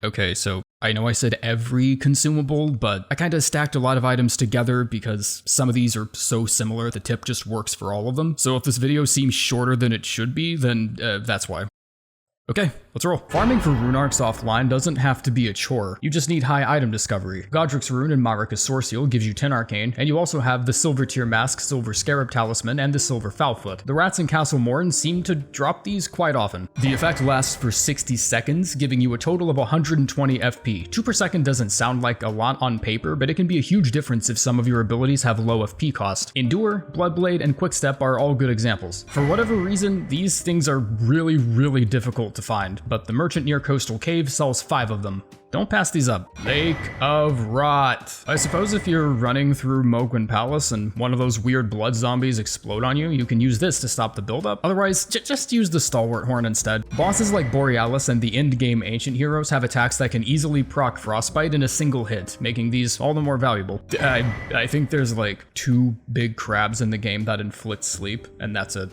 Okay, so I know I said every consumable, but I kind of stacked a lot of items together because some of these are so similar, the tip just works for all of them. So if this video seems shorter than it should be, then that's why. Okay, let's roll. Farming for Rune Arcs offline doesn't have to be a chore. You just need high item discovery. Godric's Rune and Marika's Sourceal gives you 10 arcane, and you also have the Silver Tier Mask, Silver Scarab Talisman, and the Silver Fowlfoot. The rats in Castle Morn seem to drop these quite often. The effect lasts for 60 seconds, giving you a total of 120 FP. 2 per second doesn't sound like a lot on paper, but it can be a huge difference if some of your abilities have low FP cost. Endure, Bloodblade, and Quickstep are all good examples. For whatever reason, these things are really difficult to find, but the merchant near Coastal Cave sells 5 of them. Don't pass these up. Lake of Rot. I suppose if you're running through Mohgwyn Palace and one of those weird blood zombies explode on you, you can use this to stop the buildup. Otherwise, just use the Stalwart Horn instead. Bosses like Borealis and the end-game ancient heroes have attacks that can easily proc Frostbite in a single hit, making these all the more valuable. I think there's like 2 big crabs in the game that inflict sleep, and that's it.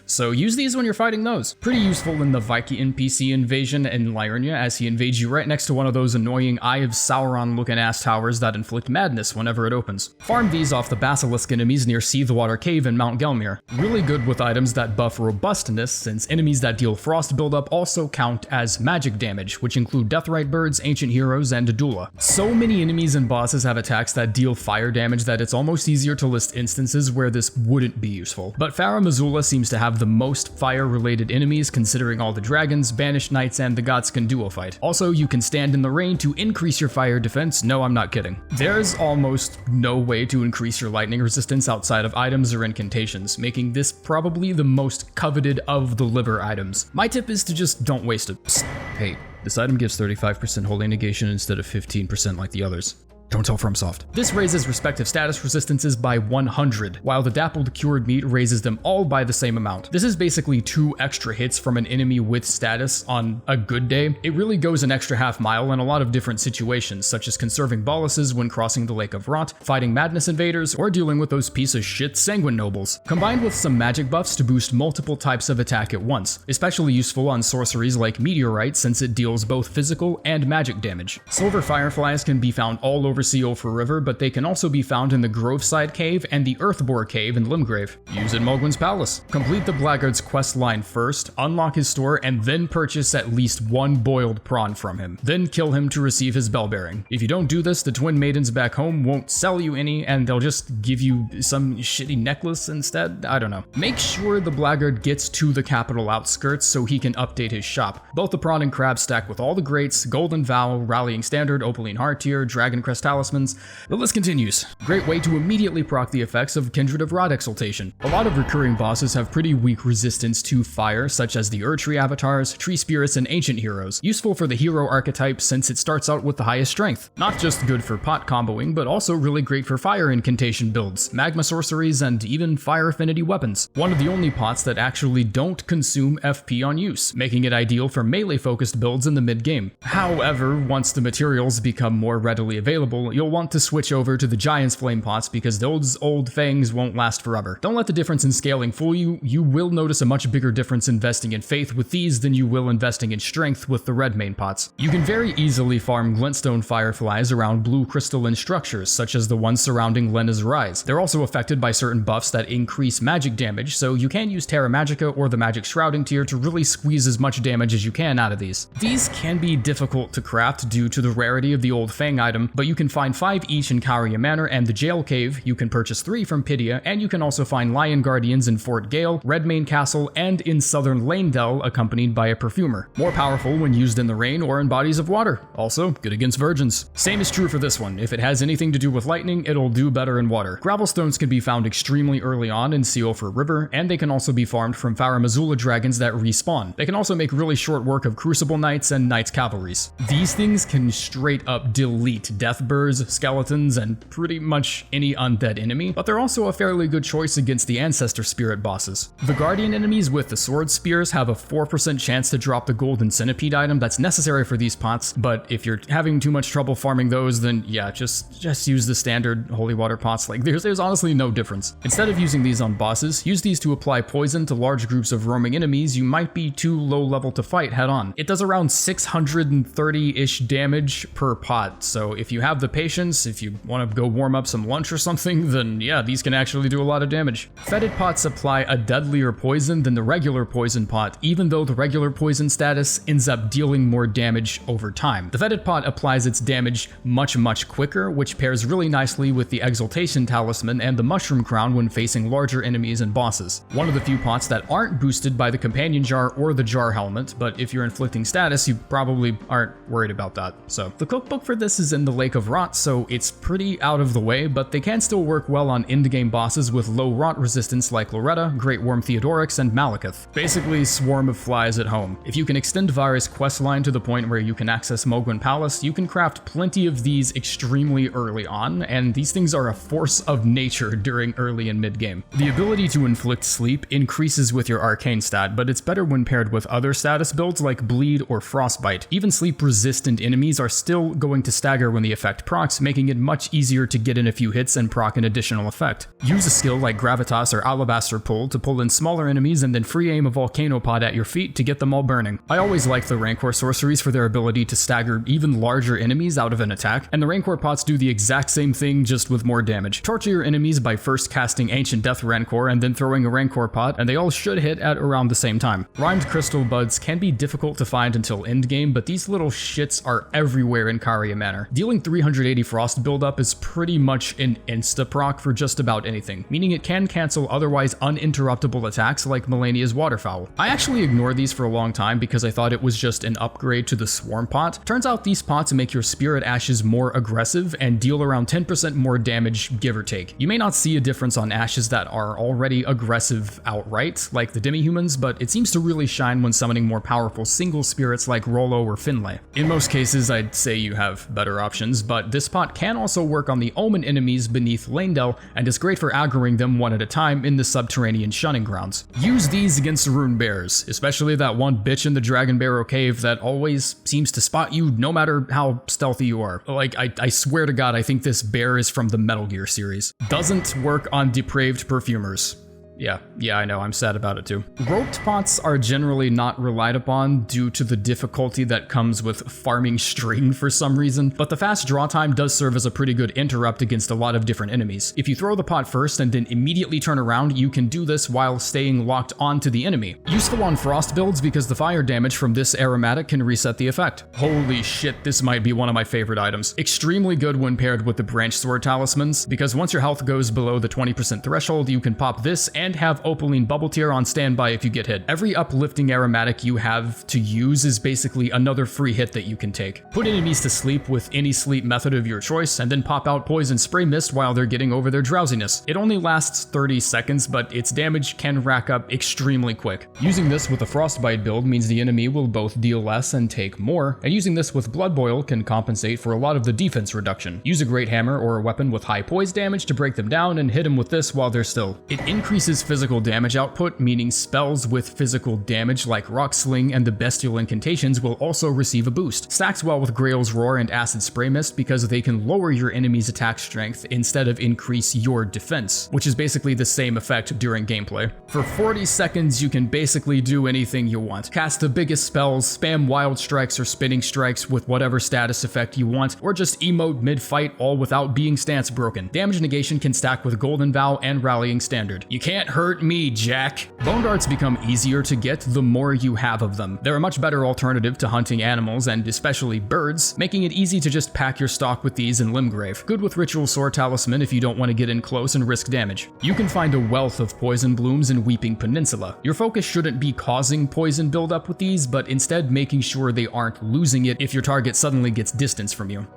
So use these when you're fighting those. Pretty useful in the Viking NPC invasion in Liurnia, as he invades you right next to one of those annoying Eye of Sauron looking ass towers that inflict madness whenever it opens. Farm these off the Basilisk enemies near Seathwater Cave in Mount Gelmir. Really good with items that buff robustness, since enemies that deal frost buildup also count as magic damage, which include Deathrite Birds, Ancient Heroes, and Dula. So many enemies and bosses have attacks that deal fire damage that it's almost easier to list instances where this wouldn't be useful. But Farum Azula seems to have the most fire-related enemies, considering all the dragons, banished knights, and the gods can duo fight. Also, you can stand in the rain to increase your fire defense. No, I'm not kidding. There's almost no way to increase your lightning resistance outside of items or incantations, making this probably the most coveted of the liver items. My tip is to just don't waste it. Psst, hey, this item gives 35% holy negation instead of 15% like the others. Don't tell FromSoft. This raises respective status resistances by 100, while the Dappled Cured Meat raises them all by the same amount. This is basically 2 extra hits from an enemy with status on a good day. It really goes an extra half mile in a lot of different situations, such as conserving Boluses when crossing the Lake of Rot, fighting Madness Invaders, or dealing with those piece of shit Sanguine Nobles. Combined with some magic buffs to boost multiple types of attack at once, especially useful on sorceries like Meteorite since it deals both physical and magic damage. Silver Fireflies can be found all over Seal for River, but they can also be found in the Groveside Cave and the Earthbore Cave in Limgrave. Use in Mohgwyn's Palace. Complete the Blackguard's quest line first, unlock his store, and then purchase at least 1 boiled prawn from him. Then kill him to receive his bell bearing. If you don't do this, the Twin Maidens back home won't sell you any, and they'll just give you some shitty necklace instead. I don't know. Make sure the Blackguard gets to the capital outskirts so he can update his shop. Both the prawn and crab stack with all the greats, Golden Vow, Rallying Standard, Opaline Heart Tier, Dragon Crest Talismans. The list continues. Great way to immediately proc the effects of Kindred of Rod Exaltation. A lot of recurring bosses have pretty weak resistance to fire, such as the Erdtree avatars, Tree Spirits, and Ancient Heroes. Useful for the hero archetype since it starts out with the highest strength. Not just good for pot comboing, but also really great for fire incantation builds, magma sorceries, and even fire affinity weapons. One of the only pots that actually don't consume FP on use, making it ideal for melee-focused builds in the mid-game. However, once the materials become more readily available, you'll want to switch over to the Giantsflame pots because those old fangs won't last forever. Don't let the difference in scaling fool you. You will notice a much bigger difference investing in faith with these than you will investing in strength with the Redmane pots. You can very easily farm glintstone fireflies around blue crystalline structures, such as the ones surrounding Lena's Rise. They're also affected by certain buffs that increase magic damage, so you can use Terra Magica or the Magic Shrouding tier to really squeeze as much damage as you can out of these. These can be difficult to craft due to the rarity of the old fang item, but you can find 5 each in Kauria Manor and the Jail Cave. You can purchase 3 from Pydia, and you can also find Lion Guardians in Fort Gale, Redmane Castle, and in Southern Lanedell, accompanied by a perfumer. More powerful when used in the rain or in bodies of water. Also, good against virgins. Same is true for this one. If it has anything to do with lightning, it'll do better in water. Gravelstones can be found extremely early on in Sealfur River, and they can also be farmed from Farum Azula dragons that respawn. They can also make really short work of Crucible Knights and Knights Cavalries. These things can straight up delete Deathbird creepers, skeletons, and pretty much any undead enemy, but they're also a fairly good choice against the Ancestor Spirit bosses. The Guardian enemies with the Sword Spears have a 4% chance to drop the Golden Centipede item that's necessary for these pots, but if you're having too much trouble farming those, then yeah, just use the standard Holy Water pots. Like, there's honestly no difference. Instead of using these on bosses, use these to apply poison to large groups of roaming enemies you might be too low level to fight head on. It does around 630-ish damage per pot, so if you have the patience, if you want to go warm up some lunch or something, then yeah, these can actually do a lot of damage. Fetid pots apply a deadlier poison than the regular poison pot, even though the regular poison status ends up dealing more damage over time. The Fetid pot applies its damage much quicker, which pairs really nicely with the Exaltation Talisman and the Mushroom Crown when facing larger enemies and bosses. One of the few pots that aren't boosted by the Companion Jar or the Jar Helmet, but if you're inflicting status, you probably aren't worried about that. So the cookbook for this is in the Lake of Rot, so it's pretty out of the way, but they can still work well on endgame bosses with low rot resistance like Loretta, Great Worm Theodorix, and Malekith. Basically, swarm of flies at home. If you can extend Virus questline to the point where you can access Mogwin Palace, you can craft plenty of these extremely early on, and these things are a force of nature during early and mid game. The ability to inflict sleep increases with your arcane stat, but it's better when paired with other status builds like Bleed or Frostbite. Even sleep resistant enemies are still going to stagger when the effect procs, making it much easier to get in a few hits and proc an additional effect. Use a skill like Gravitas or Alabaster Pull to pull in smaller enemies and then free aim a Volcano Pot at your feet to get them all burning. I always like the Rancor sorceries for their ability to stagger even larger enemies out of an attack, and the Rancor pots do the exact same thing just with more damage. Torture your enemies by first casting Ancient Death Rancor and then throwing a Rancor pot, and they all should hit at around the same time. Rhymed Crystal Buds can be difficult to find until endgame, but these little shits are everywhere in Caria Manor. Dealing 380 frost buildup is pretty much an insta-proc for just about anything, meaning it can cancel otherwise uninterruptible attacks like Melania's Waterfowl. I actually ignored these for a long time because I thought it was just an upgrade to the Swarm Pot. Turns out these pots make your Spirit Ashes more aggressive and deal around 10% more damage, give or take. You may not see a difference on ashes that are already aggressive outright, like the demi-humans, but it seems to really shine when summoning more powerful single spirits like Rollo or Finlay. In most cases, I'd say you have better options, but this pot can also work on the Omen enemies beneath Lanedell, and is great for aggroing them one at a time in the subterranean shunning grounds. Use these against rune bears, especially that one bitch in the Dragon Barrow Cave that always seems to spot you no matter how stealthy you are. Like, I swear to God, I think this bear is from the Metal Gear series. Doesn't work on depraved perfumers. Yeah, I know, I'm sad about it too. Roped pots are generally not relied upon due to the difficulty that comes with farming string for some reason, but the fast draw time does serve as a pretty good interrupt against a lot of different enemies. If you throw the pot first and then immediately turn around, you can do this while staying locked onto the enemy. Useful on frost builds because the fire damage from this aromatic can reset the effect. Holy shit, this might be one of my favorite items. Extremely good when paired with the branch sword talismans, because once your health goes below the 20% threshold, you can pop this and have Opaline Bubble Tier on standby if you get hit. Every uplifting aromatic you have to use is basically another free hit that you can take. Put enemies to sleep with any sleep method of your choice, and then pop out Poison Spray Mist while they're getting over their drowsiness. It only lasts 30 seconds, but its damage can rack up extremely quick. Using this with a Frostbite build means the enemy will both deal less and take more, and using this with Blood Boil can compensate for a lot of the defense reduction. Use a Great Hammer or a weapon with high poise damage to break them down and hit them with this while they're still. It increases physical damage output, meaning spells with physical damage like Rock Sling and the Bestial Incantations will also receive a boost. Stacks well with Grail's Roar and Acid Spray Mist because they can lower your enemy's attack strength instead of increase your defense, which is basically the same effect during gameplay. For 40 seconds, you can basically do anything you want. Cast the biggest spells, spam Wild Strikes or Spinning Strikes with whatever status effect you want, or just emote mid-fight all without being stance broken. Damage negation can stack with Golden Vow and Rallying Standard. You can't hurt me, Jack. Bone darts become easier to get the more you have of them. They're a much better alternative to hunting animals and especially birds, making it easy to just pack your stock with these in Limgrave. Good with Ritual Sword Talisman if you don't want to get in close and risk damage. You can find a wealth of poison blooms in Weeping Peninsula. Your focus shouldn't be causing poison buildup with these, but instead making sure they aren't losing it if your target suddenly gets distance from you.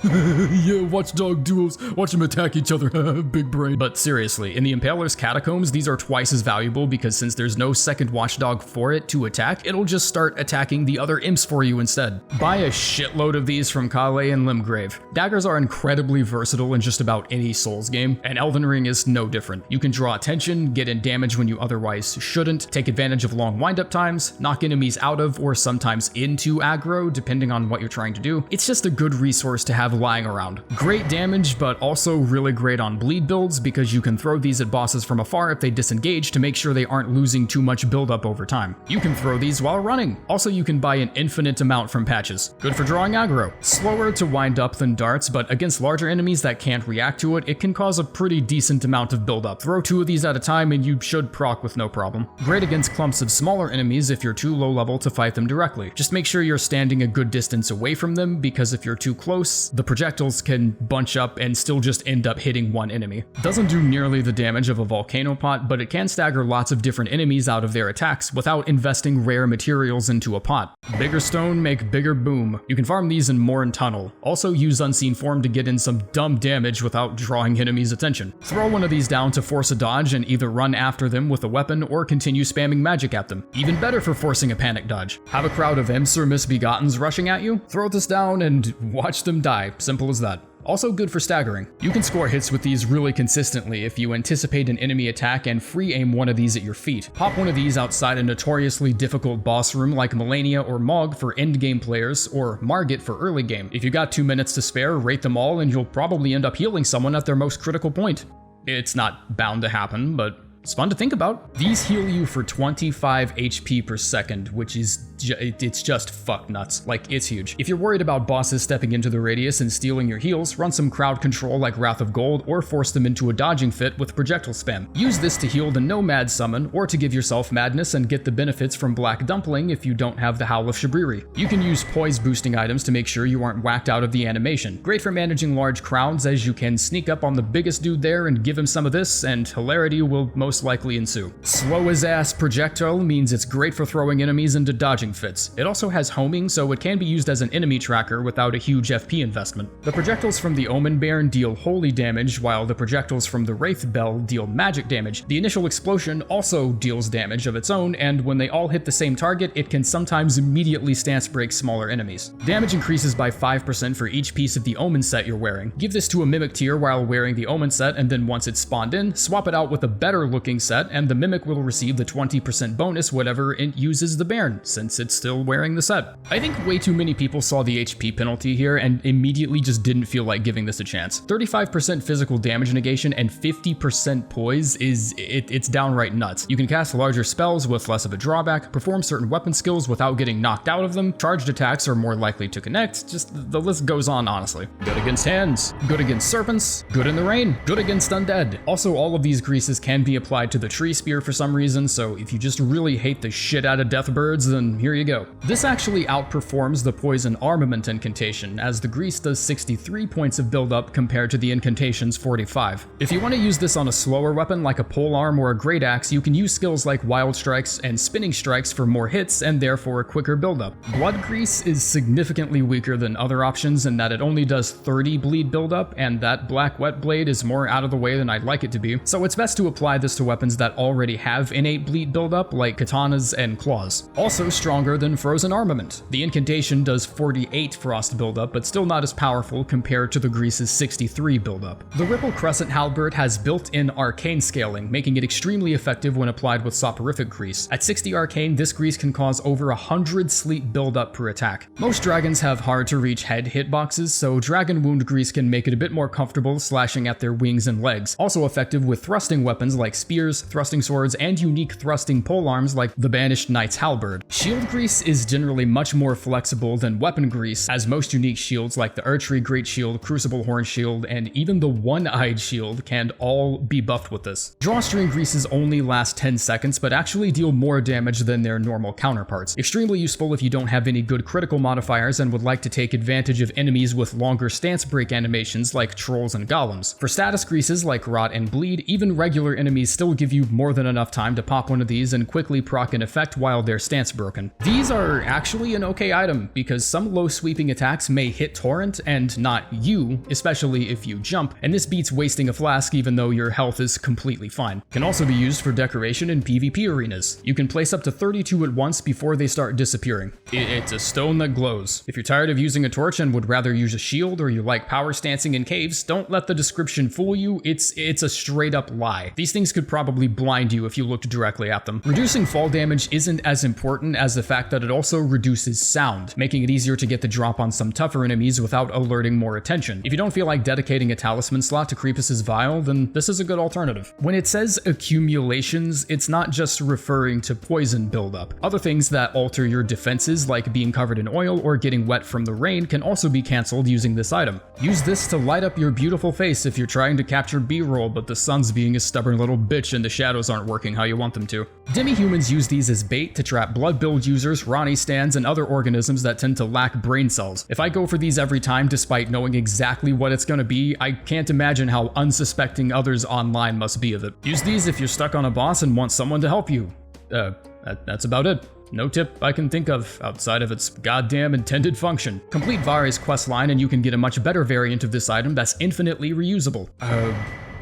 Yeah, watchdog duos, watch them attack each other, big brain. But seriously, in the Impaler's Catacombs, these are twice as valuable because since there's no second watchdog for it to attack, it'll just start attacking the other imps for you instead. Buy a shitload of these from Kale and Limgrave. Daggers are incredibly versatile in just about any Souls game, and Elden Ring is no different. You can draw attention, get in damage when you otherwise shouldn't, take advantage of long windup times, knock enemies out of or sometimes into aggro depending on what you're trying to do. It's just a good resource to have lying around. Great damage, but also really great on bleed builds because you can throw these at bosses from afar if they disengage to make sure they aren't losing too much buildup over time. You can throw these while running. Also, you can buy an infinite amount from patches. Good for drawing aggro. Slower to wind up than darts, but against larger enemies that can't react to it, it can cause a pretty decent amount of buildup. Throw 2 of these at a time and you should proc with no problem. Great against clumps of smaller enemies if you're too low level to fight them directly. Just make sure you're standing a good distance away from them because if you're too close, the projectiles can bunch up and still just end up hitting one enemy. Doesn't do nearly the damage of a Volcano Pot, but it can stagger lots of different enemies out of their attacks without investing rare materials into a pot. Bigger stone make bigger boom. You can farm these in Morn Tunnel. Also use Unseen Form to get in some dumb damage without drawing enemies' attention. Throw one of these down to force a dodge and either run after them with a weapon or continue spamming magic at them. Even better for forcing a panic dodge. Have a crowd of imps or misbegottens rushing at you? Throw this down and watch them die. Simple as that. Also good for staggering. You can score hits with these really consistently if you anticipate an enemy attack and free aim one of these at your feet. Pop one of these outside a notoriously difficult boss room like Melania or Mog for endgame players, or Margit for early game. If you got 2 minutes to spare, rate them all and you'll probably end up healing someone at their most critical point. It's not bound to happen, but it's fun to think about. These heal you for 25 HP per second, which is it's just fuck nuts. Like, it's huge. If you're worried about bosses stepping into the radius and stealing your heals, run some crowd control like Wrath of Gold or force them into a dodging fit with projectile spam. Use this to heal the Nomad summon or to give yourself madness and get the benefits from Black Dumpling if you don't have the Howl of Shabriri. You can use poise boosting items to make sure you aren't whacked out of the animation. Great for managing large crowds as you can sneak up on the biggest dude there and give him some of this and hilarity will most likely ensue. Slow as ass projectile means it's great for throwing enemies into dodging fits. It also has homing, so it can be used as an enemy tracker without a huge FP investment. The projectiles from the Omen Bairn deal holy damage, while the projectiles from the Wraith Bell deal magic damage. The initial explosion also deals damage of its own, and when they all hit the same target, it can sometimes immediately stance break smaller enemies. Damage increases by 5% for each piece of the Omen set you're wearing. Give this to a Mimic tier while wearing the Omen set, and then once it's spawned in, swap it out with a better looking set, and the Mimic will receive the 20% bonus whatever it uses the Bairn, since it's still wearing the set. I think way too many people saw the HP penalty here and immediately just didn't feel like giving this a chance. 35% physical damage negation and 50% poise it's downright nuts. You can cast larger spells with less of a drawback, perform certain weapon skills without getting knocked out of them, charged attacks are more likely to connect, just the list goes on honestly. Good against hands, good against serpents, good in the rain, good against undead. Also, all of these greases can be applied to the tree spear for some reason, so if you just really hate the shit out of death birds, then here you go. This actually outperforms the poison armament incantation, as the grease does 63 points of buildup compared to the incantation's 45. If you want to use this on a slower weapon like a polearm or a great axe, you can use skills like wild strikes and spinning strikes for more hits and therefore a quicker buildup. Blood grease is significantly weaker than other options in that it only does 30 bleed buildup, and that black wet blade is more out of the way than I'd like it to be, so it's best to apply this to weapons that already have innate bleed buildup like katanas and claws. Also stronger than frozen armament. The incantation does 48 frost buildup, but still not as powerful compared to the grease's 63 buildup. The Ripple Crescent Halberd has built-in arcane scaling, making it extremely effective when applied with soporific grease. At 60 arcane, this grease can cause over 100 sleep buildup per attack. Most dragons have hard to reach head hitboxes, so dragon wound grease can make it a bit more comfortable slashing at their wings and legs. Also effective with thrusting weapons like spears, thrusting swords, and unique thrusting polearms like the Banished Knight's Halberd. Shield grease is generally much more flexible than weapon grease, as most unique shields like the Archery Great Shield, Crucible Horn Shield, and even the One-Eyed Shield can all be buffed with this. Drawstring greases only last 10 seconds, but actually deal more damage than their normal counterparts. Extremely useful if you don't have any good critical modifiers and would like to take advantage of enemies with longer stance break animations like trolls and golems. For status greases like Rot and Bleed, even regular enemies still give you more than enough time to pop one of these and quickly proc an effect while their stance broken. These are actually an okay item because some low sweeping attacks may hit Torrent and not you, especially if you jump, and this beats wasting a flask even though your health is completely fine. Can also be used for decoration in PvP arenas. You can place up to 32 at once before they start disappearing. It's a stone that glows. If you're tired of using a torch and would rather use a shield, or you like power stancing in caves, don't let the description fool you. It's a straight up lie. These things could probably blind you if you looked directly at them. Reducing fall damage isn't as important as the fact that it also reduces sound, making it easier to get the drop on some tougher enemies without alerting more attention. If you don't feel like dedicating a talisman slot to Creepus's Vial, then this is a good alternative. When it says accumulations, it's not just referring to poison buildup. Other things that alter your defenses, like being covered in oil or getting wet from the rain, can also be cancelled using this item. Use this to light up your beautiful face if you're trying to capture B-roll, but the sun's being a stubborn little bitch and the shadows aren't working how you want them to. Demi-humans use these as bait to trap blood build users, Ronnie stands, and other organisms that tend to lack brain cells. If I go for these every time despite knowing exactly what it's gonna be, I can't imagine how unsuspecting others online must be of it. Use these if you're stuck on a boss and want someone to help you. That's about it. No tip I can think of outside of its goddamn intended function. Complete Vari's questline and you can get a much better variant of this item that's infinitely reusable.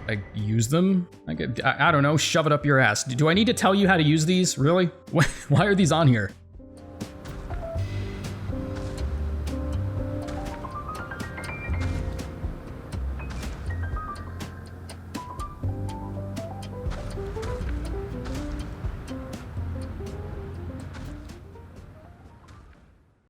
I use them? I don't know, shove it up your ass. Do I need to tell you how to use these? Really? Why are these on here?